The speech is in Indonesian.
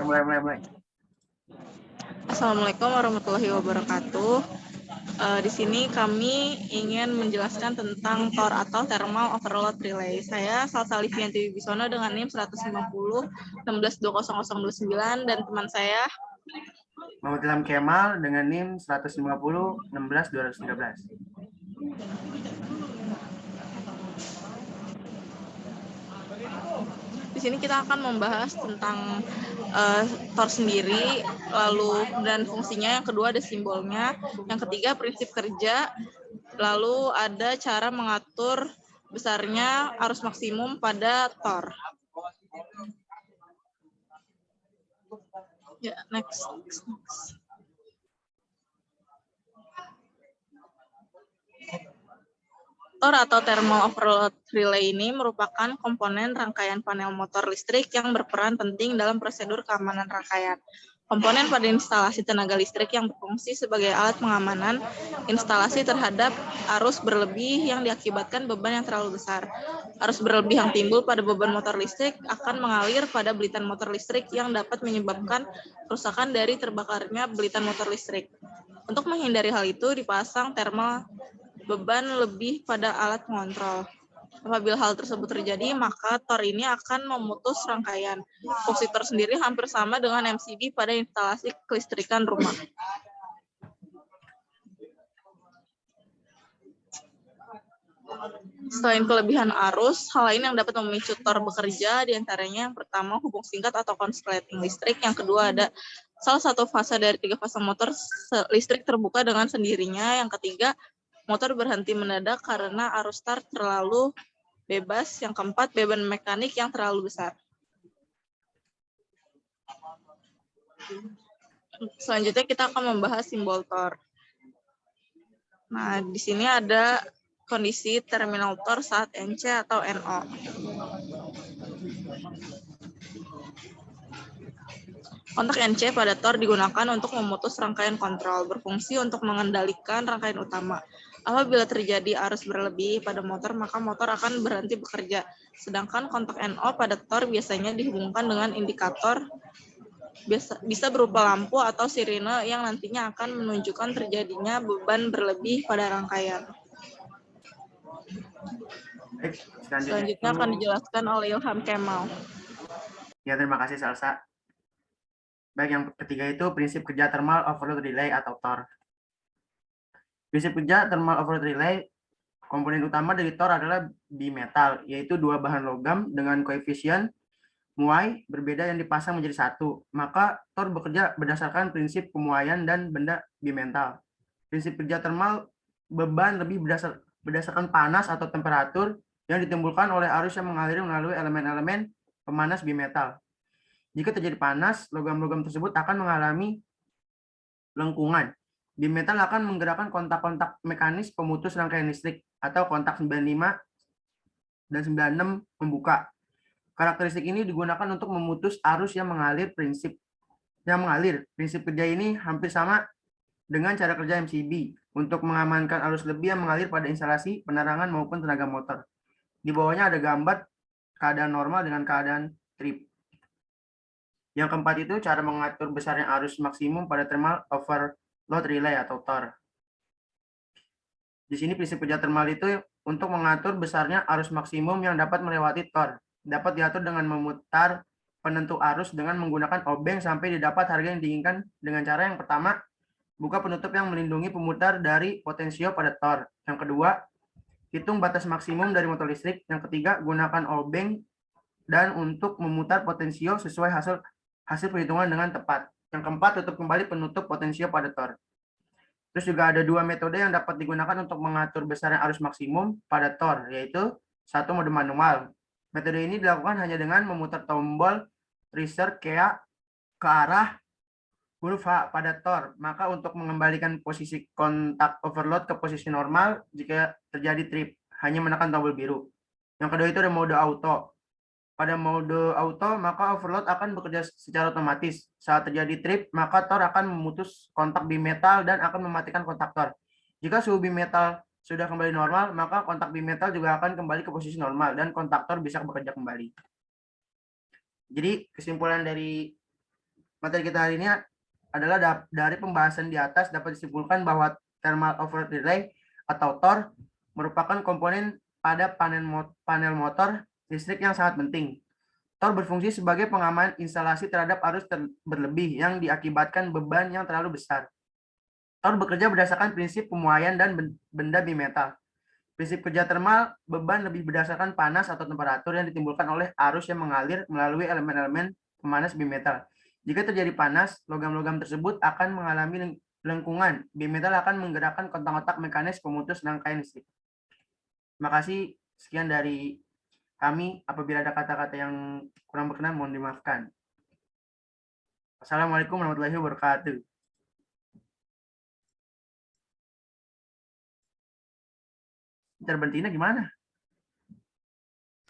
Mulai. Assalamualaikum warahmatullahi wabarakatuh. Di sini kami ingin menjelaskan tentang TOR atau Thermal Overload Relay. Saya Salsa Livianti Wibisono dengan NIM 150 16 2009 dan teman saya Muhammad Ilham Kemal dengan NIM 150 16 213. Di sini kita akan membahas tentang TOR sendiri, lalu dan fungsinya. Yang kedua ada simbolnya. Yang ketiga prinsip kerja. Lalu ada cara mengatur besarnya arus maksimum pada TOR. Ya, next. TOR atau Thermal Overload Relay ini merupakan komponen rangkaian panel motor listrik yang berperan penting dalam prosedur keamanan rangkaian. Komponen pada instalasi tenaga listrik yang berfungsi sebagai alat pengamanan instalasi terhadap arus berlebih yang diakibatkan beban yang terlalu besar. Arus berlebih yang timbul pada beban motor listrik akan mengalir pada belitan motor listrik yang dapat menyebabkan kerusakan dari terbakarnya belitan motor listrik. Untuk menghindari hal itu, dipasang thermal beban lebih pada alat pengontrol. Apabila hal tersebut terjadi, maka TOR ini akan memutus rangkaian. Fungsi TOR sendiri hampir sama dengan MCB pada instalasi kelistrikan rumah. Selain kelebihan arus, hal lain yang dapat memicu TOR bekerja diantaranya yang pertama hubung singkat atau konsleting listrik, yang kedua ada salah satu fase dari 3 fase motor listrik terbuka dengan sendirinya, yang ketiga motor berhenti mendadak karena arus start terlalu bebas, yang keempat beban mekanik yang terlalu besar. Selanjutnya kita akan membahas simbol TOR. Nah, di sini ada kondisi terminal TOR saat NC atau NO. Kontak NC pada TOR digunakan untuk memutus rangkaian kontrol, berfungsi untuk mengendalikan rangkaian utama. Apabila terjadi arus berlebih pada motor, maka motor akan berhenti bekerja. Sedangkan kontak NO pada TOR biasanya dihubungkan dengan indikator, bisa berupa lampu atau sirine yang nantinya akan menunjukkan terjadinya beban berlebih pada rangkaian. Selanjutnya akan dijelaskan oleh Ilham Kemal. Ya, terima kasih Salsa. Baik, yang ketiga itu prinsip kerja Thermal Overload Relay atau TOR. Prinsip kerja Thermal Overload Relay, komponen utama dari TOR adalah bimetal, yaitu dua bahan logam dengan koefisien muai berbeda yang dipasang menjadi satu. Maka TOR bekerja berdasarkan prinsip pemuaian dan benda bimetal. Prinsip kerja thermal, beban lebih berdasarkan panas atau temperatur yang ditimbulkan oleh arus yang mengalir melalui elemen-elemen pemanas bimetal. Jika terjadi panas, logam-logam tersebut akan mengalami lengkungan. Bimetal akan menggerakkan kontak-kontak mekanis pemutus rangkaian listrik atau kontak 95 dan 96 membuka. Karakteristik ini digunakan untuk memutus arus yang mengalir. Prinsip kerja ini hampir sama dengan cara kerja MCB untuk mengamankan arus lebih yang mengalir pada instalasi penerangan maupun tenaga motor. Di bawahnya ada gambar keadaan normal dengan keadaan trip. Yang keempat itu cara mengatur besarnya arus maksimum pada thermal overload relay atau TOR. Di sini prinsip kerja thermal itu untuk mengatur besarnya arus maksimum yang dapat melewati TOR. Dapat diatur dengan memutar penentu arus dengan menggunakan obeng sampai didapat harga yang diinginkan dengan cara yang pertama, buka penutup yang melindungi pemutar dari potensio pada TOR. Yang kedua, hitung batas maksimum dari motor listrik. Yang ketiga, gunakan obeng dan untuk memutar potensio sesuai hasil perhitungan dengan tepat. Yang keempat, tutup kembali penutup potensio pada TOR. Terus juga ada dua metode yang dapat digunakan untuk mengatur besarnya arus maksimum pada TOR, yaitu satu mode manual. Metode ini dilakukan hanya dengan memutar tombol reset ke arah huruf H pada TOR. Maka untuk mengembalikan posisi kontak overload ke posisi normal jika terjadi trip, hanya menekan tombol biru. Yang kedua itu ada mode auto. Pada mode auto, maka overload akan bekerja secara otomatis. Saat terjadi trip, maka TOR akan memutus kontak bimetal dan akan mematikan kontak TOR. Jika suhu bimetal sudah kembali normal, maka kontak bimetal juga akan kembali ke posisi normal dan kontak TOR bisa bekerja kembali. Jadi kesimpulan dari materi kita hari ini adalah dari pembahasan di atas dapat disimpulkan bahwa thermal overload relay atau TOR merupakan komponen pada panel motor listrik yang sangat penting. TOR berfungsi sebagai pengaman instalasi terhadap arus berlebih yang diakibatkan beban yang terlalu besar. TOR bekerja berdasarkan prinsip pemuaian dan benda bimetal. Prinsip kerja termal, beban lebih berdasarkan panas atau temperatur yang ditimbulkan oleh arus yang mengalir melalui elemen-elemen pemanas bimetal. Jika terjadi panas, logam-logam tersebut akan mengalami lengkungan. Bimetal akan menggerakkan kontak-kontak mekanis pemutus rangkaian listrik. Terima kasih. Sekian dari kami. Apabila ada kata-kata yang kurang berkenan, mohon dimaafkan. Assalamualaikum warahmatullahi wabarakatuh. Terbentina gimana?